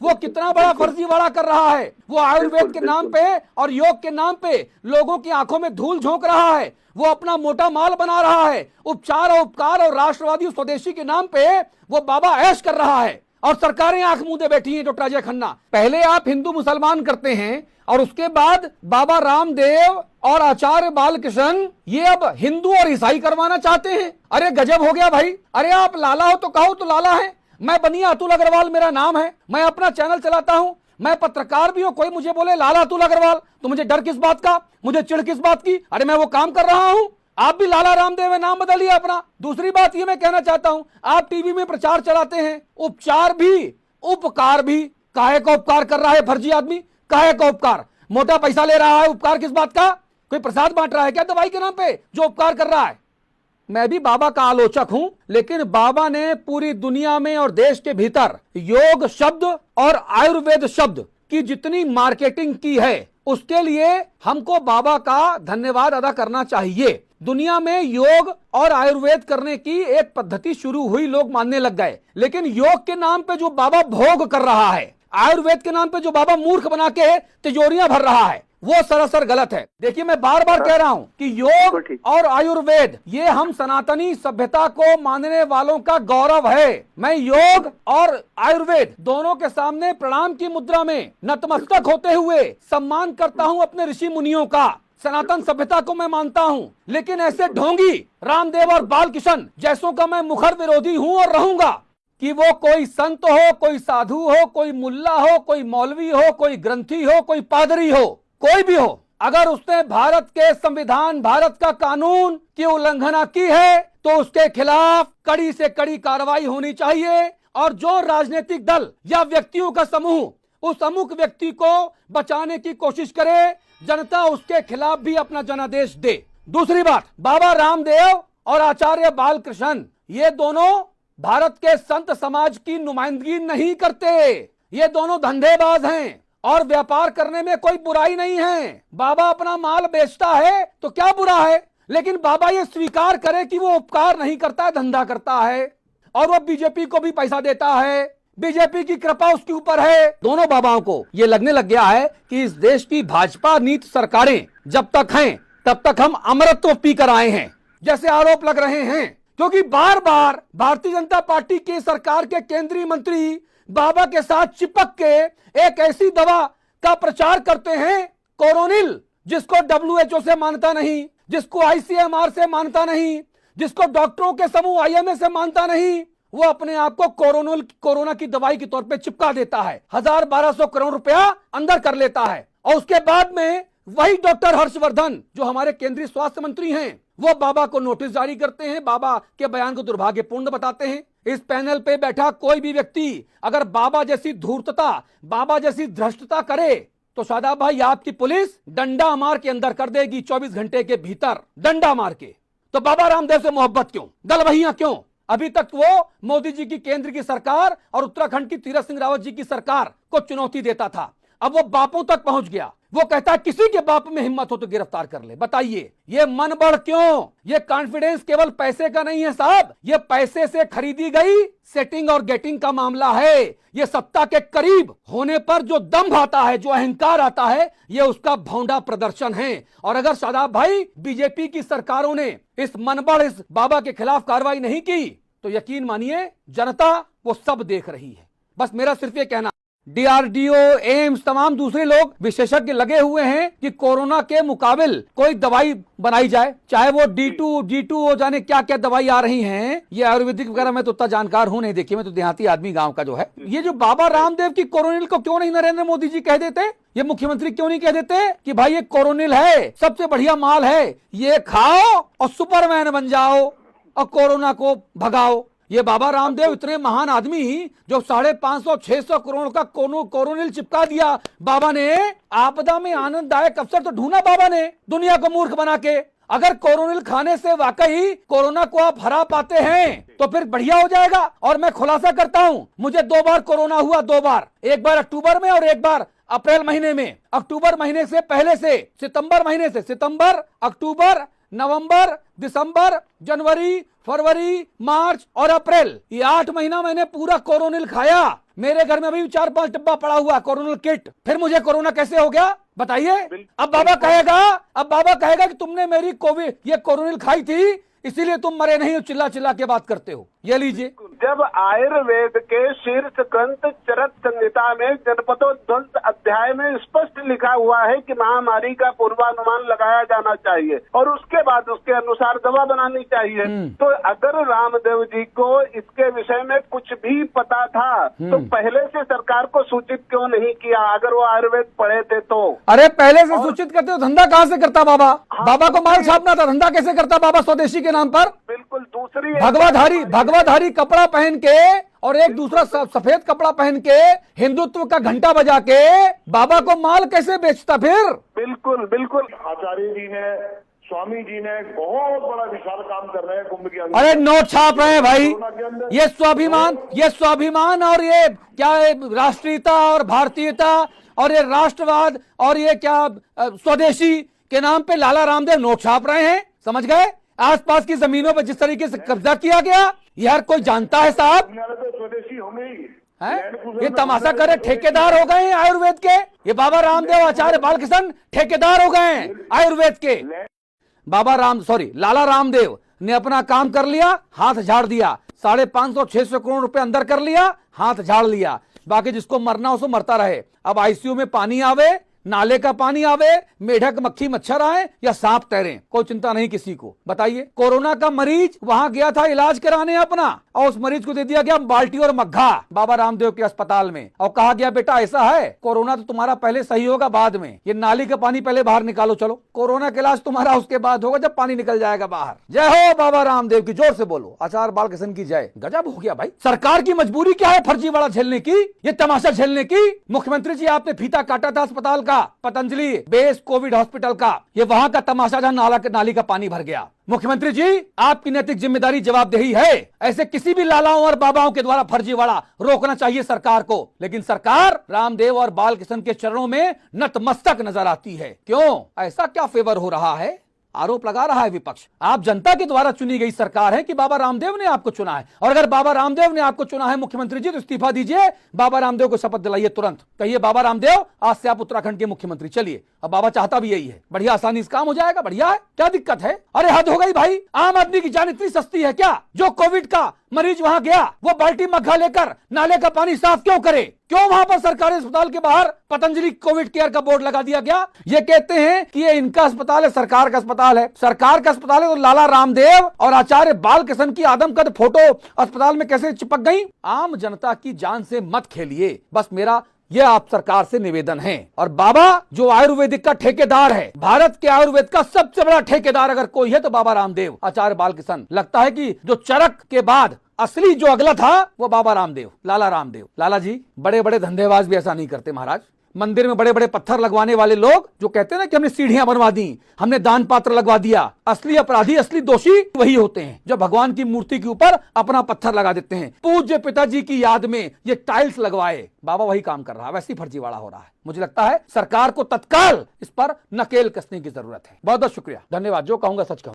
वो कितना बड़ा फर्जीवाड़ा कर रहा है। वो आयुर्वेद के नाम पे और योग के नाम पे लोगों की आंखों में धूल झोंक रहा है। वो अपना मोटा माल बना रहा है। उपचार और उपकार और राष्ट्रवादी स्वदेशी के नाम पे वो बाबा ऐश कर रहा है और सरकारें आंख मूंदे बैठी हैं। डॉक्टर अजय खन्ना, पहले आप हिंदू मुसलमान करते हैं और उसके बाद बाबा रामदेव और आचार्य बालकृष्ण ये अब हिंदू और ईसाई करवाना चाहते हैं। अरे गजब हो गया भाई। अरे आप लाला हो तो कहो तो लाला है। मैं बनिया अतुल अग्रवाल मेरा नाम है। मैं अपना चैनल चलाता हूं। मैं पत्रकार भी हूं। कोई मुझे बोले लाला अतुल अग्रवाल तो मुझे डर किस बात का, मुझे चिढ़ किस बात की? अरे मैं वो काम कर रहा हूं। आप भी लाला रामदेव है, नाम बदलिए अपना। दूसरी बात ये मैं कहना चाहता हूं, आप टीवी में प्रचार चलाते हैं, उपचार भी उपकार भी। काहे का उपकार कर रहा है फर्जी आदमी? काहे का उपकार? मोटा पैसा ले रहा है। उपकार किस बात का? कोई प्रसाद बांट रहा है क्या दवाई के नाम पे जो उपकार कर रहा है? मैं भी बाबा का आलोचक हूं, लेकिन बाबा ने पूरी दुनिया में और देश के भीतर योग शब्द और आयुर्वेद शब्द की जितनी मार्केटिंग की है, उसके लिए हमको बाबा का धन्यवाद अदा करना चाहिए। दुनिया में योग और आयुर्वेद करने की एक पद्धति शुरू हुई, लोग मानने लग गए। लेकिन योग के नाम पे जो बाबा भोग कर रहा है, आयुर्वेद के नाम पे जो बाबा मूर्ख बना के तिजोरियां भर रहा है, वो सरासर गलत है। देखिए मैं बार बार कह रहा हूं कि योग और आयुर्वेद ये हम सनातनी सभ्यता को मानने वालों का गौरव है। मैं योग और आयुर्वेद दोनों के सामने प्रणाम की मुद्रा में नतमस्तक होते हुए सम्मान करता हूं अपने ऋषि मुनियों का। सनातन सभ्यता को मैं मानता हूं, लेकिन ऐसे ढोंगी रामदेव और बालकृष्ण जैसों का मैं मुखर विरोधी हूं और रहूंगा। कि वो कोई संत हो, कोई साधु हो, कोई मुल्ला हो, कोई मौलवी हो, कोई ग्रंथी हो, कोई पादरी हो, कोई भी हो, अगर उसने भारत के संविधान, भारत का कानून की उल्लंघना की है तो उसके खिलाफ कड़ी से कड़ी कार्रवाई होनी चाहिए। और जो राजनीतिक दल या व्यक्तियों का समूह उस अमुक व्यक्ति को बचाने की कोशिश करे, जनता उसके खिलाफ भी अपना जनादेश दे। दूसरी बात, बाबा रामदेव और आचार्य बालकृष्ण ये दोनों भारत के संत समाज की नुमाइंदगी नहीं करते। ये दोनों धंधेबाज हैं और व्यापार करने में कोई बुराई नहीं है। बाबा अपना माल बेचता है तो क्या बुरा है, लेकिन बाबा ये स्वीकार करे कि वो उपकार नहीं करता है, धंधा करता है और वो बीजेपी को भी पैसा देता है। बीजेपी की कृपा उसके ऊपर है। दोनों बाबाओं को ये लगने लग गया है कि इस देश की भाजपा नीति सरकारें जब तक हैं तब तक हम अमरत्व पी कर आए हैं जैसे आरोप लग रहे हैं। क्योंकि बार बार भारतीय जनता पार्टी की सरकार के केंद्रीय मंत्री बाबा के साथ चिपक के एक ऐसी दवा का प्रचार करते हैं कोरोनिल, जिसको WHO से मानता नहीं, जिसको ICMR से मानता नहीं, जिसको डॉक्टरों के समूह IMA से मानता नहीं, वो अपने आप को कोरोना की दवाई के तौर पे चिपका देता है। 1000-1200 करोड़ रुपया अंदर कर लेता है और उसके बाद में वही डॉक्टर हर्षवर्धन जो हमारे केंद्रीय स्वास्थ्य मंत्री हैं, वो बाबा को नोटिस जारी करते हैं, बाबा के बयान को दुर्भाग्यपूर्ण बताते हैं। इस पैनल पे बैठा कोई भी व्यक्ति अगर बाबा जैसी धूर्तता, बाबा जैसी धृष्टता करे तो शादाब भाई आपकी पुलिस डंडा मार के अंदर कर देगी 24 घंटे के भीतर, डंडा मार के। तो बाबा रामदेव से मोहब्बत क्यों, गलवहियां क्यों? अभी तक वो मोदी जी की केंद्र की सरकार और उत्तराखंड की तीरथ सिंह रावत जी की सरकार को चुनौती देता था। अब वो बापों तक पहुंच गया। वो कहता है किसी के बाप में हिम्मत हो तो गिरफ्तार कर ले। बताइए ये मन बढ़ क्यों? ये कॉन्फिडेंस केवल पैसे का नहीं है साहब, ये पैसे से खरीदी गई सेटिंग और गेटिंग का मामला है। ये सत्ता के करीब होने पर जो दम्भ आता है, जो अहंकार आता है, ये उसका भौंडा प्रदर्शन है। और अगर शादाब भाई बीजेपी की सरकारों ने इस मनबढ़ इस बाबा के खिलाफ कार्रवाई नहीं की तो यकीन मानिए जनता वो सब देख रही है। बस मेरा सिर्फ ये कहना, DRDO, एम्स, तमाम दूसरे लोग विशेषज्ञ लगे हुए हैं कि कोरोना के मुकाबिल कोई दवाई बनाई जाए, चाहे वो D2 हो, जाने क्या क्या दवाई आ रही हैं। ये आयुर्वेदिक वगैरह में तो उतना जानकार हूं नहीं। देखिए मैं तो देहाती आदमी, गांव का जो है। ये जो बाबा रामदेव की कोरोनिल को क्यों नहीं नरेंद्र मोदी जी कह देते, ये मुख्यमंत्री क्यों नहीं कह देते कि भाई ये कोरोनिल है, सबसे बढ़िया माल है, ये खाओ और सुपरमैन बन जाओ और कोरोना को भगाओ। ये बाबा रामदेव इतने महान आदमी जो 550-600 करोड़ का कोरोनिल चिपका दिया बाबा ने। आपदा में आनंददायक अवसर तो ढूंढा बाबा ने दुनिया को मूर्ख बना के। अगर कोरोनिल खाने से वाकई कोरोना को आप हरा पाते हैं तो फिर बढ़िया हो जाएगा। और मैं खुलासा करता हूं, मुझे 2 बार कोरोना हुआ, 2 बार, एक बार अक्टूबर में और एक बार अप्रैल महीने में। अक्टूबर महीने से पहले से सितंबर महीने से, सितंबर, अक्टूबर, नवंबर, दिसंबर, जनवरी, फरवरी, मार्च और अप्रैल, ये 8 महीना मैंने पूरा कोरोनिल खाया। मेरे घर में अभी 4-5 डब्बा पड़ा हुआ कोरोनिल किट। फिर मुझे कोरोना कैसे हो गया बताइए? अब बाबा कहेगा कि तुमने मेरी कोविड ये कोरोनिल खाई थी इसीलिए तुम मरे नहीं हो, चिल्ला चिल्ला के बात करते हो। ये लीजिए, जब आयुर्वेद के शीर्ष ग्रंथ चरक संहिता में जनपदोध्वंस अध्याय में स्पष्ट लिखा हुआ है कि महामारी का पूर्वानुमान लगाया जाना चाहिए और उसके बाद उसके अनुसार दवा बनानी चाहिए। तो अगर रामदेव जी को इसके विषय में कुछ भी पता था तो पहले से सरकार को सूचित क्यों नहीं किया? अगर वो आयुर्वेद पढ़े थे तो। अरे पहले से सूचित करते हो, धंधा कहाँ से करता बाबा? बाबा को माल छापना था, धंधा कैसे करता बाबा स्वदेशी के नाम पर? बिल्कुल। दूसरी भगवाधारी कपड़ा पहन के और एक दूसरा सफेद कपड़ा पहन के हिंदुत्व का घंटा बजा के बाबा को माल कैसे बेचता फिर? बिल्कुल बिल्कुल। आचार्य जी ने, स्वामी जी ने बहुत बड़ा विशाल काम कर रहे हैं कुंभ के अंदर। अरे नोट छाप रहे हैं भाई, ये स्वाभिमान और ये क्या राष्ट्रीयता और भारतीयता और ये राष्ट्रवाद और ये क्या स्वदेशी के नाम पे लाला रामदेव नोट छाप रहे हैं। समझ गए? आसपास की जमीनों पर जिस तरीके से कब्जा किया गया ये हर कोई जानता है साहब। तो स्वदेशी होंगे ही है? ये तमाशा करे ठेकेदार हो गए हैं आयुर्वेद के। ये बाबा रामदेव आचार्य बालकृष्ण ठेकेदार हो गए हैं आयुर्वेद के। लाला रामदेव ने अपना काम कर लिया, हाथ झाड़ दिया। 550-600 करोड़ रुपए अंदर कर लिया, हाथ झाड़ लिया। बाकी जिसको मरना उसको मरता रहे। अब आईसीयू में पानी आवे, नाले का पानी आवे, मेढक मक्खी मच्छर आए या सांप तैरें, कोई चिंता नहीं किसी को। बताइए, कोरोना का मरीज वहां गया था इलाज कराने अपना और उस मरीज को दे दिया गया बाल्टी और मग्घा बाबा रामदेव के अस्पताल में और कहा गया बेटा ऐसा है कोरोना तो तुम्हारा पहले सही होगा बाद में, ये नाली का पानी पहले बाहर निकालो, चलो कोरोना का इलाज तुम्हारा उसके बाद होगा जब पानी निकल जाएगा बाहर। जय हो बाबा रामदेव की, जोर से बोलो आचार्य बालकृष्ण की जय। गजब हो गया भाई। सरकार की मजबूरी क्या है फर्जीवाड़ा झेलने की, ये तमाशा झेलने की? मुख्यमंत्री जी आपने फीता काटा था अस्पताल का, पतंजलि बेस कोविड हॉस्पिटल का, ये वहां का तमाशा जहां नाली का पानी भर गया। मुख्यमंत्री जी आपकी नैतिक जिम्मेदारी जवाबदेही है, ऐसे किसी भी लालाओं और बाबाओं के द्वारा फर्जीवाड़ा रोकना चाहिए सरकार को। लेकिन सरकार रामदेव और बालकृष्ण के चरणों में नतमस्तक नजर आती है। क्यों? ऐसा क्या फेवर हो रहा है? आरोप लगा रहा है विपक्ष। आप जनता के द्वारा चुनी गई सरकार है कि बाबा रामदेव ने आपको चुना है, और अगर बाबा रामदेव ने आपको चुना है मुख्यमंत्री जी तो इस्तीफा दीजिए, बाबा रामदेव को शपथ दिलाइए तुरंत। कहिए बाबा रामदेव आज से आप उत्तराखंड के मुख्यमंत्री चलिए। अब बाबा चाहता भी यही है, बढ़िया आसानी से काम हो जाएगा, बढ़िया है, क्या दिक्कत है? अरे हद हो गई भाई, आम आदमी की जान इतनी सस्ती है क्या? जो कोविड का मरीज वहां गया वो बाल्टी मग्घा लेकर नाले का पानी साफ क्यों करे? क्यों वहां पर सरकारी अस्पताल के बाहर पतंजलि कोविड केयर का बोर्ड लगा दिया गया? ये कहते हैं कि ये इनका अस्पताल है, सरकार का अस्पताल है। सरकार का अस्पताल है तो लाला रामदेव और आचार्य बालकृष्ण की आदमकद फोटो अस्पताल में कैसे चिपक गई? आम जनता की जान से मत खेलिए, बस मेरा यह आप सरकार से निवेदन है। और बाबा जो आयुर्वेदिक का ठेकेदार है, भारत के आयुर्वेद का सबसे बड़ा ठेकेदार अगर कोई है तो बाबा रामदेव आचार्य बालकृष्ण। लगता है कि जो चरक के बाद असली जो अगला था वो बाबा रामदेव, लाला रामदेव। लाला जी बड़े बड़े धंधेबाज भी ऐसा नहीं करते महाराज। मंदिर में बड़े बड़े पत्थर लगवाने वाले लोग जो कहते हैं ना कि हमने सीढ़ियां बनवा दी, हमने दान पात्र लगवा दिया, असली अपराधी असली दोषी वही होते हैं जो भगवान की मूर्ति के ऊपर अपना पत्थर लगा देते हैं। पूज्य पिताजी की याद में ये टाइल्स लगवाए, बाबा वही काम कर रहा है, वैसी फर्जीवाड़ा हो रहा है। मुझे लगता है सरकार को तत्काल इस पर नकेल कसने की जरूरत है। बहुत बहुत शुक्रिया, धन्यवाद। जो कहूंगा सच कहूंगा।